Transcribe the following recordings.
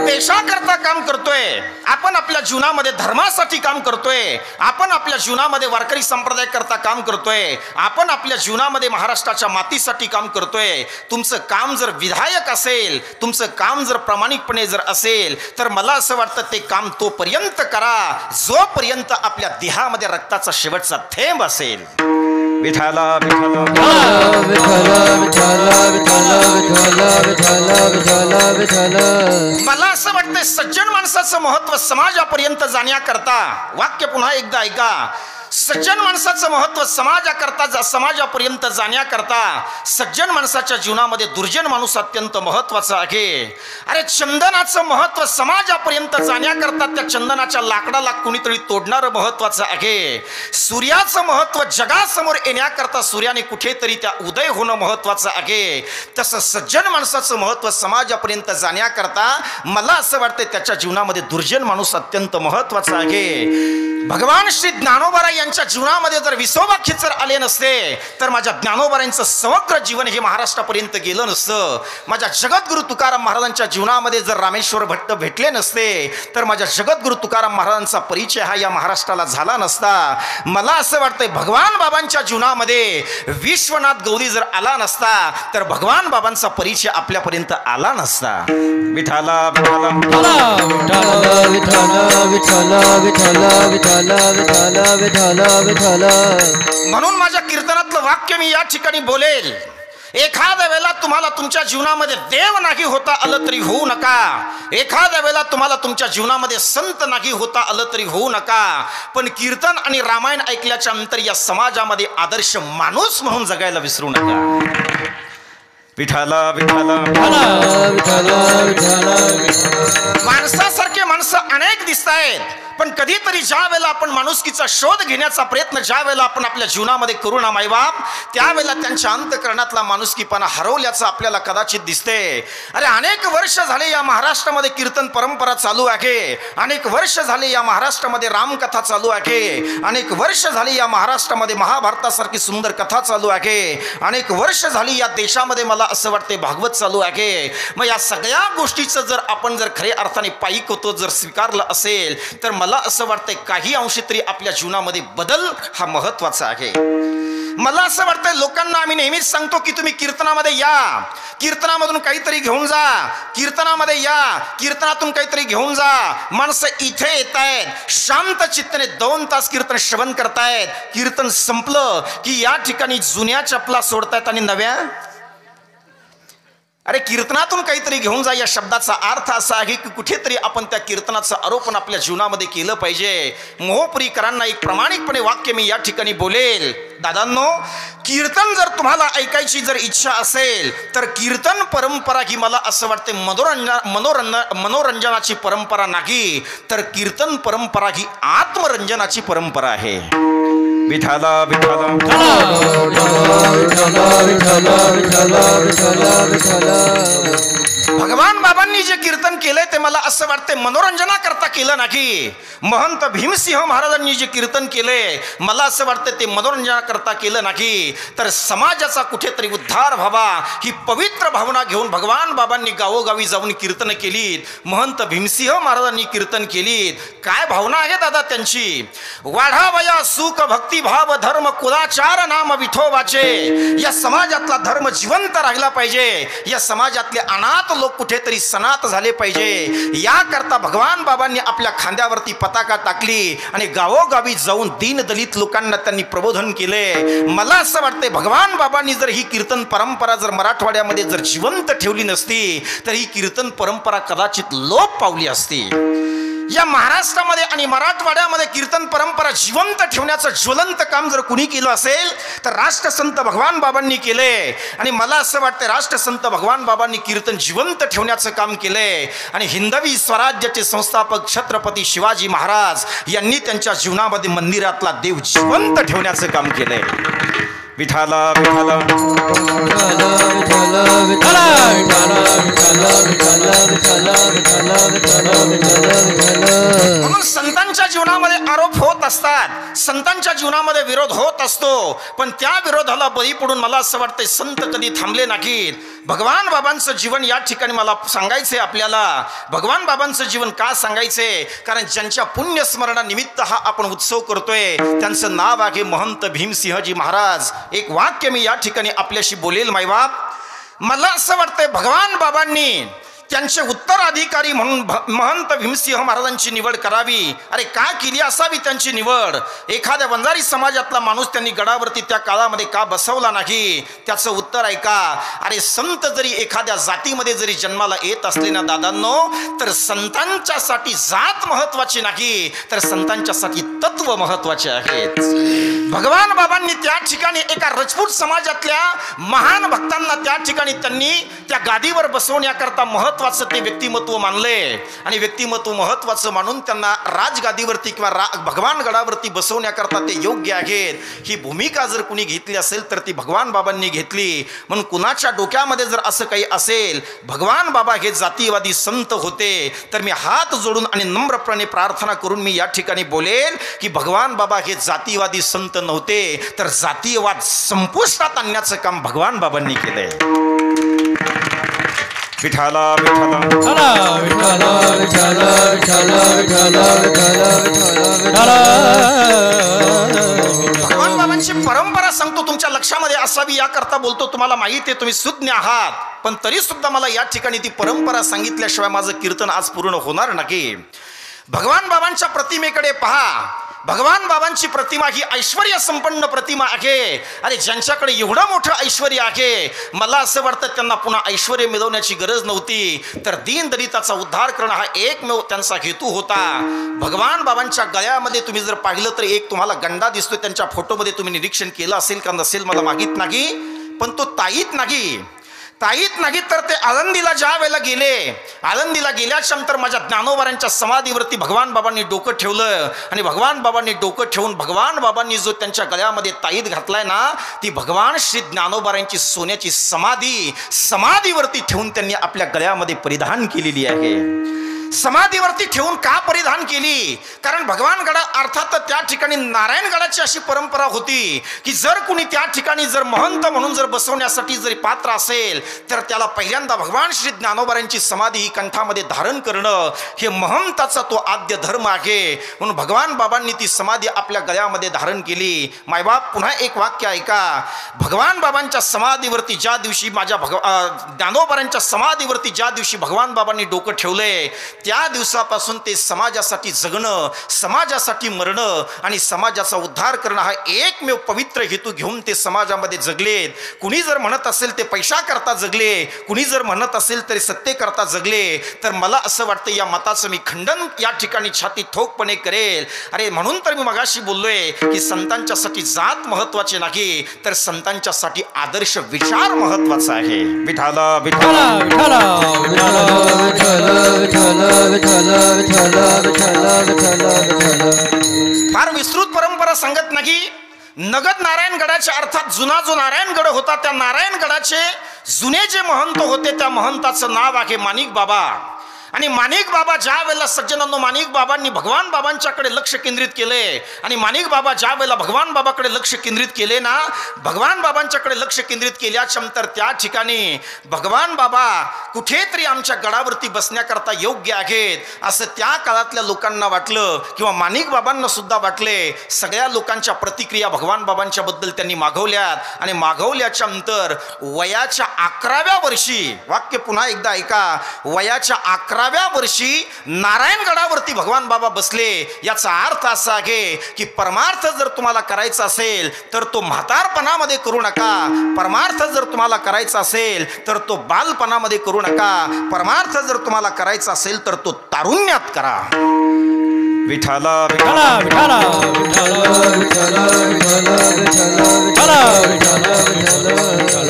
देशाकरता काम करतोय, आपण आपल्या जीवनामध्ये धर्मासाठी काम करतोय, आपण आपल्या जीवनामध्ये वारकरी संप्रदाय करता काम करतोय, आपण आपल्या जीवनामध्ये महाराष्ट्राच्या मातीसाठी काम करतोय. तुमचं काम जर विधायक असेल, तुमचं काम जर प्रामाणिकपणे जर असेल, तर मला असं वाटतं ते काम तोपर्यंत करा जोपर्यंत आपल्या देहामध्ये रक्ताचा शेवटचा थेंब असेल. विठाला विठाला मला असं वाटतं सज्जन माणसाचं महत्व समाजापर्यंत जाण्याकरता, वाक्य पुन्हा एकदा ऐका, सज्जन माणसाचं महत्व समाजापर्यंत जाण्याकरता सज्जन माणसाच्या जीवनामध्ये दुर्जन माणूस अत्यंत महत्वाचा आहे. अरे चंदनाचं महत्व समाजापर्यंत जाण्याकरता त्या चंदनाच्या लाकडाला कुणीतरी तोडणारं महत्वाचं आहे. सूर्याचं महत्व जगासमोर येण्याकरता सूर्याने कुठेतरी त्या उदय होणं महत्वाचं आहे. तसं सज्जन माणसाचं महत्व समाजापर्यंत जाण्याकरता मला असं वाटतं त्याच्या जीवनामध्ये दुर्जन माणूस अत्यंत महत्वाचा आहे. भगवान श्री ज्ञानोबा यांच्या जीवनामध्ये जर विसोबा खेचर आले नसते तर माझ्या ज्ञानोबारांचं समग्र जीवन हे महाराष्ट्रापर्यंत गेलं नसतं. माझ्या जगद्गुरु तुकाराम महाराजांच्या जीवनामध्ये जर रामेश्वर भट्ट भेटले नसते तर माझ्या जगद्गुरु तुकाराम महाराजांचा परिचय हा या महाराष्ट्राला झाला नसता. मला असं वाटतंय भगवान बाबांच्या जीवनामध्ये विश्वनाथ गौरी जर आला नसता तर भगवान बाबांचा परिचय आपल्यापर्यंत आला नसता. विठाला विठाला म्हणून माझ्या कीर्तनातलं वाक्य मी या ठिकाणी बोलेल. एखाद्या वेळेला तुम्हाला तुमच्या जीवनामध्ये देव नाही होता आलं तरी होऊ नका, एखाद्या वेळेला तुम्हाला तुमच्या जीवनामध्ये संत नाही होता आलं तरी होऊ नका, पण कीर्तन आणि रामायण ऐकल्याच्या नंतर या समाजामध्ये आदर्श माणूस म्हणून जगायला विसरू नका. विठाला विठाला माणसासारखे माणसं अनेक दिसत आहेत, पण कधीतरी ज्या वेळेला आपण माणुसकीचा शोध घेण्याचा प्रयत्न ज्या वेळेला आपण आपल्या जीवनामध्ये करू ना मायबाप, त्यावेळेला त्यांच्या अंतःकरणातला माणुसकीपणा हरवल्याचं आपल्याला कदाचित दिसते. अरे अनेक वर्ष झाले या महाराष्ट्रामध्ये कीर्तन परंपरा चालू आहे, अनेक वर्ष झाले या महाराष्ट्रामध्ये रामकथा चालू आहे, अनेक वर्ष झाली या महाराष्ट्रामध्ये महाभारतासारखी सुंदर कथा चालू आहे, अनेक वर्ष झाली या देशामध्ये मला असं वाटते भागवत चालू आहे. मग या सगळ्या गोष्टीचं जर आपण जर खऱ्या अर्थाने पायिक होतो जर स्वीकारलं असेल तर मला असं वाटतंय काही अंशी तरी आपल्या जीवनामध्ये बदल हा महत्वाचा आहे. मला असं वाटतंय लोकांना आम्ही नेहमीच सांगतो की तुम्ही कीर्तनामध्ये या, कीर्तनामधून काहीतरी घेऊन जा, कीर्तनामध्ये या, कीर्तनातून काहीतरी घेऊन जा. माणसं इथे येत आहेत शांत चित्ताने 2 तास कीर्तन श्रवण करतायत, कीर्तन संपलं की या ठिकाणी जुन्या चपला सोडतायत आणि नव्या. अरे कीर्तनातून काहीतरी घेऊन जा या शब्दाचा अर्थ असा आहे की कुठेतरी आपण त्या कीर्तनाचं आरोपण आपल्या जीवनामध्ये केलं पाहिजे. मोहपुरीकरांना एक प्रामाणिकपणे वाक्य मी या ठिकाणी बोलेल. दादांनो, कीर्तन जर तुम्हाला ऐकायची जर इच्छा असेल तर कीर्तन परंपरा ही मला असं वाटते मनोरंजनाची परंपरा नाही, तर कीर्तन परंपरा ही आत्मरंजनाची परंपरा आहे. विठाला विठाला भगवान बाबांनी जे कीर्तन केलंय ते मला असं वाटतंय मनोरंजनाकरता केलं नाही. महंत भीमसिंह महाराजांनी जे कीर्तन केलंय मला असं वाटतं ते मनोरंजनाकरता केलं नाही, तर समाजाचा कुठेतरी उद्धार व्हावा ही पवित्र भावना घेऊन भगवान बाबांनी गावोगावी जाऊन कीर्तन केलीत. महंत भीमसिंह महाराजांनी कीर्तन केलीत. काय भावना आहे दादा त्यांची? वाढावया सुख भक्ती भाव धर्म कुलाचार नाम विठोबाचे. या समाजातला धर्म जिवंत राहिला पाहिजे, या समाजातले अनाथ लोक कुठेतरी सनात झाले पाहिजे, याकरता भगवान बाबांनी आपल्या खांद्यावरती पताका टाकली आणि गावोगावी जाऊन दीनदलित लोकांना त्यांनी प्रबोधन केले. मला असं वाटतंय भगवान बाबांनी जर ही कीर्तन परंपरा जर मराठवाड्यामध्ये जर जिवंत ठेवली नसती तर ही कीर्तन परंपरा कदाचित लोप पावली असती. या महाराष्ट्रामध्ये आणि मराठवाड्यामध्ये कीर्तन परंपरा जिवंत ठेवण्याचं ज्वलंत काम जर कुणी केलं असेल तर राष्ट्रसंत भगवान बाबांनी केले. आणि मला असं वाटतं राष्ट्रसंत भगवान बाबांनी कीर्तन जिवंत ठेवण्याचं काम केलंय. आणि हिंदवी स्वराज्याचे संस्थापक छत्रपती शिवाजी महाराज यांनी त्यांच्या जीवनामध्ये मंदिरातला देव जिवंत ठेवण्याचं काम केलंय. विठाला विठाला म्हणून संतांच्या संतांच्या जीवनामध्ये आरोप होत असतात, संतांच्या जीवनामध्ये विरोध होत असतो, पण त्या विरोधाला बळी पडून मला असं वाटतंय संत कधी थांबले नाहीत. भगवान बाबांचं जीवन या ठिकाणी मला सांगायचंय आपल्याला. भगवान बाबांचं जीवन का सांगायचंय? कारण ज्यांच्या पुण्यस्मरणानिमित्त हा आपण उत्सव करतोय त्यांचं नाव आहे महंत भीमसिंहजी महाराज. एक वाक्य मी या ठिकाणी आपल्याशी बोलेल मायबाप. मला असं वाटतंय भगवान बाबांनी त्यांचे उत्तराधिकारी म्हणून महंत भीमसिंह महाराजांची निवड करावी. अरे का केली असावी त्यांची निवड? एखाद्या वंजारी समाजातला माणूस त्यांनी गडावरती त्या काळामध्ये का बसवला नाही? त्याचं उत्तर ऐका. अरे संत जरी एखाद्या जातीमध्ये जरी जन्माला येत असले ना दादांनो, तर संतांच्यासाठी जात महत्वाची नाही, तर संतांच्यासाठी तत्व महत्वाचे आहेत. भगवान बाबांनी त्या ठिकाणी एका राजपूत समाजातल्या महान भक्तांना त्या ठिकाणी त्यांनी त्या गादीवर बसवण्याकरता महत्वाचं ते व्यक्तिमत्व मानले आणि व्यक्तिमत्व महत्वाचं मानून त्यांना राजगादीवरती किंवा भगवान गडावरती बसवण्याकरता ते योग्य आहेत. ही भूमिका जर कुणी घेतली असेल तर ती भगवान बाबांनी घेतली. म्हणून कुणाच्या डोक्यामध्ये जर असं काही असेल, भगवान बाबा हे जातीवादी संत होते, तर मी हात जोडून आणि नम्रपणे प्रार्थना करून मी या ठिकाणी बोलेल की भगवान बाबा हे जातीवादी संत नव्हते, तर जातीयवाद संपुष्टात आणण्याचं काम भगवान बाबांनी केलंय. विठाला विठाला भगवान बाबांची परंपरा सांगतो तुमच्या लक्षामध्ये असावी याकरता बोलतो. तुम्हाला माहिती आहे तुम्ही सुज्ञ आहात, पण तरी सुद्धा मला या ठिकाणी ती परंपरा सांगितल्याशिवाय माझं कीर्तन आज पूर्ण होणार नाही. भगवान बाबांच्या प्रतिमेकडे पहा. भगवान बाबांची प्रतिमा ही ऐश्वर्य संपन्न प्रतिमा आहे. अरे ज्यांच्याकडे एवढं मोठं ऐश्वर्य आहे, मला असं वाटतं त्यांना पुन्हा ऐश्वर्य मिळवण्याची गरज नव्हती, तर दीनदलिताचा उद्धार करणं हा एकमेव त्यांचा हेतू होता. भगवान बाबांच्या गळ्यामध्ये तुम्ही जर पाहिलं तर एक तुम्हाला गंडा दिसतो. त्यांच्या फोटोमध्ये तुम्ही निरीक्षण केलं असेल का नसेल मला माहित नाही, पण तो ताईत नाही तर ते आळंदीला ज्या वेळेला गेले, आळंदीला गेल्याच्या नंतर माझ्या ज्ञानोबारांच्या समाधीवरती भगवान बाबांनी डोकं ठेवलं आणि भगवान बाबांनी डोकं ठेवून भगवान बाबांनी जो त्यांच्या गळ्यामध्ये ताईत घातलाय ना, ती भगवान श्री ज्ञानोबारांची सोन्याची समाधीवरती ठेवून त्यांनी आपल्या गळ्यामध्ये परिधान केलेली आहे. समाधीवरती ठेवून का परिधान केली? कारण भगवान गडा अर्थात त्या ठिकाणी नारायणगडाची अशी परंपरा होती की जर कुणी त्या ठिकाणी जर महंत म्हणून जर बसवण्यासाठी जरी पात्र असेल तर त्याला पहिल्यांदा भगवान श्री ज्ञानोबारांची समाधी ही कंठामध्ये धारण करणं हे महंताचा तो आद्य धर्म आहे. म्हणून भगवान बाबांनी ती समाधी आपल्या गळ्यामध्ये धारण केली. मायबाप पुन्हा एक वाक्य ऐका. भगवान बाबांच्या समाधीवरती ज्या दिवशी ज्ञानोबारांच्या समाधीवरती ज्या दिवशी भगवान बाबांनी डोकं ठेवलंय त्या दिवसापासून ते समाजासाठी जगणं, समाजासाठी मरणं आणि समाजाचा उद्धार करणं हा एकमेव पवित्र हेतू घेऊन ते समाजामध्ये जगलेत. कुणी जर म्हणत असेल ते पैशाकरता जगले, कुणी जर म्हणत असेल तरी सत्तेकरता जगले, तर मला असं वाटतं या मताचं मी खंडन या ठिकाणी छाती ठोकपणे करेल. अरे म्हणून तर मी मगाशी बोललोय की संतांच्यासाठी जात महत्वाचे नाही, तर संतांच्यासाठी आदर्श विचार महत्वाचा आहे. विठाला विठाला विठाला फार विस्तृत परंपरा सांगत नाही. नगद नारायणगडाच्या अर्थात जुना जो नारायणगड होता त्या नारायणगडाचे जुने जे महंत होते त्या महंताचं नाव आहे माणिक बाबा. आणि माणिक बाबा ज्या वेळेला सज्जनांनो माणिक बाबांनी भगवान बाबांच्याकडे लक्ष केंद्रित केले आणि माणिक बाबा ज्या वेळेला भगवान बाबाकडे लक्ष केंद्रित केले ना, भगवान बाबांच्याकडे लक्ष केंद्रित केल्याच्या नंतर त्या ठिकाणी भगवान बाबा कुठेतरी आमच्या गडावरती बसण्याकरता योग्य आहेत असं त्या काळातल्या लोकांना वाटलं किंवा माणिक बाबांना सुद्धा वाटले. सगळ्या लोकांच्या प्रतिक्रिया भगवान बाबांच्या बद्दल त्यांनी मागवल्यात आणि मागवल्याच्या नंतर वयाच्या 11व्या वर्षी, वाक्य पुन्हा एकदा ऐका, वयाच्या 11व्या वर्षी नारायणगडावरती भगवान बाबा बसले. याचा अर्थ असा आहे की परमार्थ जर तुम्हाला करायचा असेल तर तो म्हातारपणामध्ये करू नका. परमार्थ जर तुम्हाला करायचा असेल तर तो बालपणामध्ये करू नका. परमार्थ जर तुम्हाला करायचा असेल तर तो तारुण्यात करा. विठाला विठाला विठाला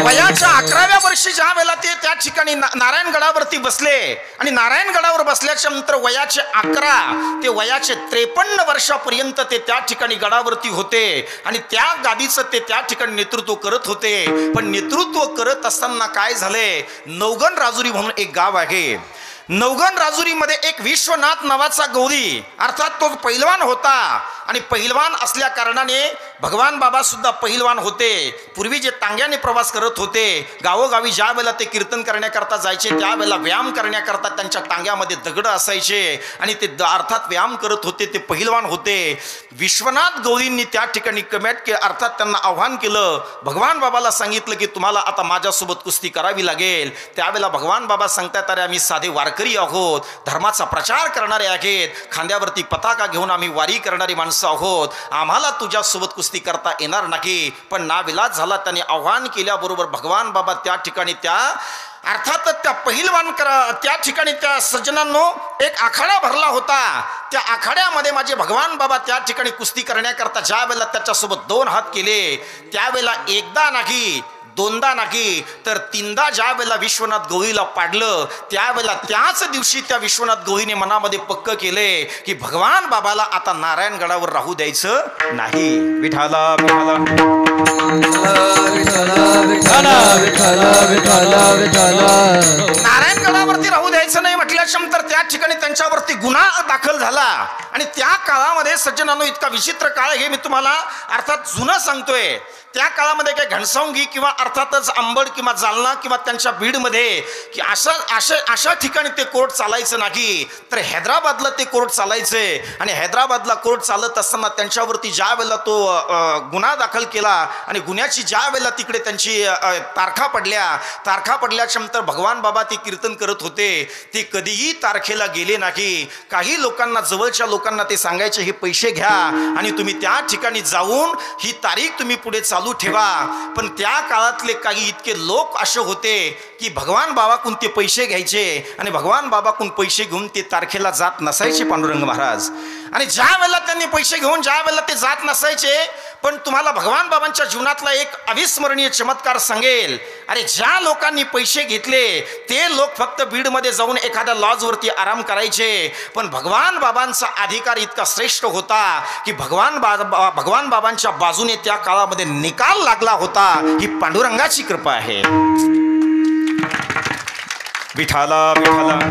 वयाच्या 11व्या वर्षी ज्या वेळेला ते त्या ठिकाणी नारायणगडावरती बसले आणि नारायणगडावर बसल्याच्या नंतर वयाचे 11 ते वयाचे 53 वर्षापर्यंत ते त्या ठिकाणी गडावरती होते आणि त्या गादीचं ते त्या ठिकाणी नेतृत्व करत होते. पण नेतृत्व करत असताना काय झाले, नवगण राजुरी म्हणून एक गाव आहे. नवगण राजुरीमध्ये एक विश्वनाथ नावाचा गौरी अर्थात तो पहिलवान होता आणि पहिलवान असल्या कारणाने भगवान बाबा सुद्धा पहिलवान होते. पूर्वी जे टांग्याने प्रवास करत होते, गावोगावी ज्या वेळेला ते कीर्तन करण्याकरता जायचे त्यावेळेला व्यायाम करण्याकरता त्यांच्या टांग्यामध्ये दगड असायचे आणि ते अर्थात व्यायाम करत होते, ते पहिलवान होते. विश्वनाथ गौरींनी त्या ठिकाणी कमेंट के अर्थात त्यांना आव्हान केलं. भगवान बाबाला सांगितलं की तुम्हाला आता माझ्यासोबत कुस्ती करावी लागेल. त्यावेळेला भगवान बाबा सांगतात, अरे आम्ही साधे वारकरी आहोत, धर्माचा प्रचार करणारे आहेत, खांद्यावरती पताका घेऊन आम्ही वारी करणारी माणसं आहोत, आम्हाला तुझ्यासोबत कुस्ती करता येणार नाही. पण नाविलाज झाला, त्याने आव्हान केल्याबरोबर भगवान बाबा त्या ठिकाणी त्या अर्थातच त्या पहिलवान त्या ठिकाणी त्या सज्जनांनो एक आखाडा भरला होता. त्या आखाड्यामध्ये माझे भगवान बाबा त्या ठिकाणी कुस्ती करण्याकरता ज्या वेळेला त्याच्यासोबत 2 हात केले, त्यावेळेला एकदा नाही, दोनदा नाही, तर 3दा ज्या वेळेला विश्वनाथ गौरीला पाडलं, त्यावेळेला त्याच दिवशी त्या विश्वनाथ गौरीने मनामध्ये पक्क केले की भगवान बाबाला आता नारायणगडावर राहू द्यायचं नाही. विठाला विठाला नारायणगडावरती राहू द्यायचं नाही म्हटल्यानंतर त्या ठिकाणी त्यांच्यावरती गुन्हा दाखल झाला. आणि त्या काळामध्ये सज्जनांनो इतका विचित्र काळ हे मी तुम्हाला अर्थात जुनं सांगतोय. त्या काळामध्ये काही घनसावंगी किंवा अर्थातच अंबड किंवा जालना किंवा त्यांच्या बीडमध्ये की अशा ठिकाणी ते कोर्ट चालायचं नाही, तर हैदराबादला ते कोर्ट चालायचे. आणि हैदराबादला कोर्ट चालत असताना त्यांच्यावरती ज्या वेळेला तो गुन्हा दाखल केला आणि गुन्ह्याची ज्या वेळेला तिकडे त्यांची तारखा पडल्याच्या नंतर भगवान बाबा ते कीर्तन करत होते, ते कधीही तारखेला गेले नाही. काही लोकांना, जवळच्या लोकांना ते सांगायचे हे पैसे घ्या आणि तुम्ही त्या ठिकाणी जाऊन ही तारीख तुम्ही पुढे चालू ठेवा. पण त्या काळातले काही इतके लोक असे होते की भगवान बाबाकडून ते पैसे घ्यायचे आणि भगवान बाबाकडून पैसे घेऊन ते तारखेला जात नसायचे पांडुरंग महाराज. आणि ज्या वेळेला त्यांनी पैसे घेऊन ज्या वेळेला ते जात नसायचे, पण तुम्हाला भगवान बाबांच्या जीवनातला एक अविस्मरणीय चमत्कार सांगेल. अरे ज्या लोकांनी पैसे घेतले ते लोक फक्त बीडमध्ये जाऊन एखाद्या लॉजवरती आराम करायचे, पण भगवान बाबांचा अधिकार इतका श्रेष्ठ होता की भगवान बाबांच्या बाजूने त्या काळामध्ये निकाल लागला होता. ही पांडुरंगाची कृपा आहे. विठाला विठाला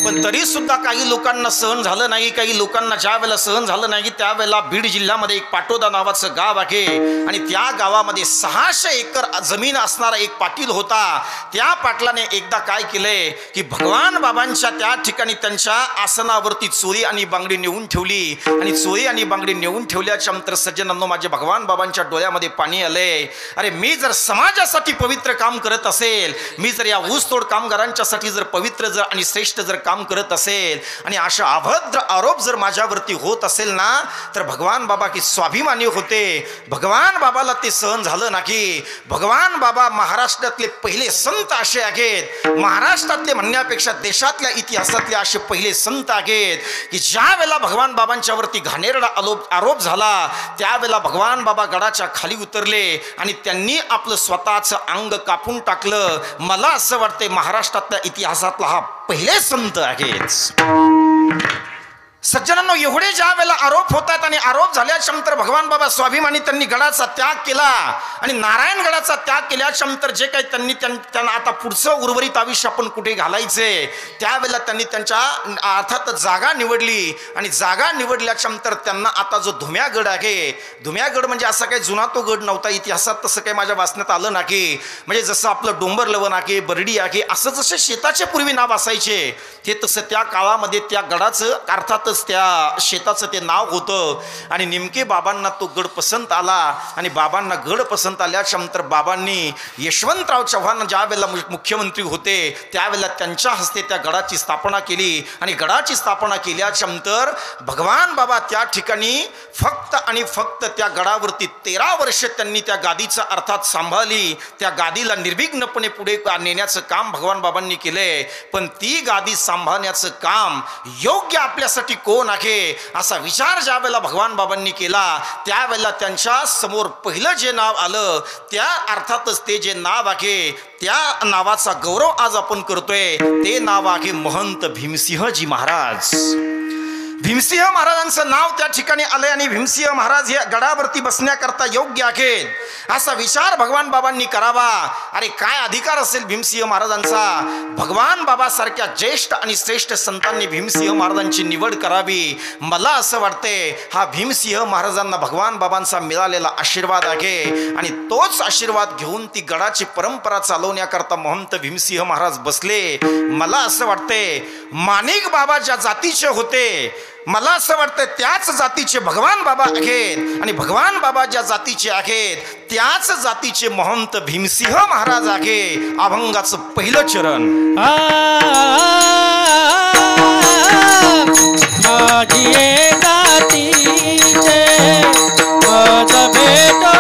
पण तरी सुद्धा काही लोकांना सहन झालं नाही. काही लोकांना ज्या वेळेला सहन झालं नाही त्यावेळेला बीड जिल्ह्यामध्ये एक पाटोदा नावाचं गाव आहे आणि त्या गावामध्ये 600 एकर जमीन असणारा एक पाटील होता. त्या पाटलाने एकदा काय केलंय की भगवान बाबांच्या त्या ठिकाणी त्यांच्या आसनावरती चोरी आणि बांगडी नेऊन ठेवली. आणि चोरी आणि बांगडी नेऊन ठेवल्याच्या नंतर सज्जनांनो माझे भगवान बाबांच्या डोळ्यामध्ये पाणी आले. अरे मी जर समाजासाठी पवित्र काम करत असेल, मी जर या ऊसतोड कामगारांच्यासाठी जर पवित्र जर आणि श्रेष्ठ जर काम करत असेल आणि अशा अभद्र आरोप जर माझ्यावरती होत असेल ना, तर भगवान बाबा की स्वाभिमानी होते. भगवान बाबाला ते सहन झालं नाही. भगवान बाबा महाराष्ट्रातले पहिले संत असे आहेत, महाराष्ट्रातले म्हणण्यापेक्षा देशातल्या इतिहासातले असे पहिले संत आहेत की ज्या वेळेला भगवान बाबांच्यावरती घाणेरडा आरोप झाला त्यावेळेला भगवान बाबा गडाच्या खाली उतरले आणि त्यांनी आपलं स्वतःचं अंग कापून टाकलं. मला असं वाटतंय महाराष्ट्रातल्या इतिहासातला हा पहिले संत आहेत. सज्जनांनो एवढे ज्या वेळेला आरोप होतात आणि आरोप झाल्याच्या नंतर भगवान बाबा स्वाभिमानी त्यांनी गडाचा त्याग केला आणि नारायणगडाचा त्याग केल्याच्या नंतर जे काही त्यांना आता पुढचं उर्वरित आयुष्य आपण कुठे घालायचे त्यावेळेला त्यांनी त्यांच्या अर्थात जागा निवडली. आणि जागा निवडल्याच्या नंतर त्यांना आता जो धुम्यागड आहे, धुम्यागड म्हणजे असा काही जुना तो गड नव्हता, इतिहासात तसं काही माझ्या वाचण्यात आलं नाही. म्हणजे जसं आपलं डोंबर लवण आहे, बर्डी आहे, असं जसे शेताचे पूर्वी नाव असायचे ते तसं त्या काळामध्ये त्या गडाचं अर्थात त्या शेताचं ते नाव होतं. आणि नेमके बाबांना तो गड पसंत आला आणि बाबांना गड पसंत आल्याच्या नंतर बाबांनी यशवंतराव चव्हाण ज्या वेळेला मुख्यमंत्री होते त्यावेळेला त्यांच्या हस्ते त्या गडाची स्थापना केली. आणि गडाची स्थापना केल्याच्या नंतर भगवान बाबा त्या ठिकाणी फक्त आणि फक्त त्या गडावरती 13 वर्ष त्यांनी त्या गादीचं अर्थात सांभाळली. त्या गादीला निर्विघ्नपणे पुढे नेण्याचं काम भगवान बाबांनी केलंय. पण ती गादी सांभाळण्याचं काम योग्य आपल्यासाठी कोण आहे असा विचार ज्या वेळेला भगवान बाबांनी केला त्यावेळेला त्यांच्या समोर पहिलं जे नाव आलं त्या अर्थातच ते जे नाव आहे त्या नावाचा गौरव आज आपण करतोय ते नाव आहे महंत भीमसिंहजी महाराज. भीमसिंह महाराजांचं नाव त्या ठिकाणी आलंय आणि भीमसिंह महाराज या गडावरती बसण्याकरता योग्य आहेत असा विचार भगवान बाबांनी करावा. अरे काय अधिकार असेल भीमसिंह महाराजांचा. भगवान बाबासारख्या ज्येष्ठ आणि श्रेष्ठ संतांनी भीमसिंह महाराजांची निवड करावी. मला असं वाटते हा भीमसिंह महाराजांना भगवान बाबांचा मिळालेला आशीर्वाद आहे आणि तोच आशीर्वाद घेऊन ती गडाची परंपरा चालवण्याकरता महंत भीमसिंह महाराज बसले. मला असं वाटते माणिक बाबा ज्या जातीचे होते मला असं वाटतं त्याच जातीचे भगवान बाबा आहेत आणि भगवान बाबा ज्या जातीचे आहेत त्याच जातीचे महंत भीमसिंह महाराज आहे. अभंगाचं पहिलं चरण. माझी जातीचे पद भेटो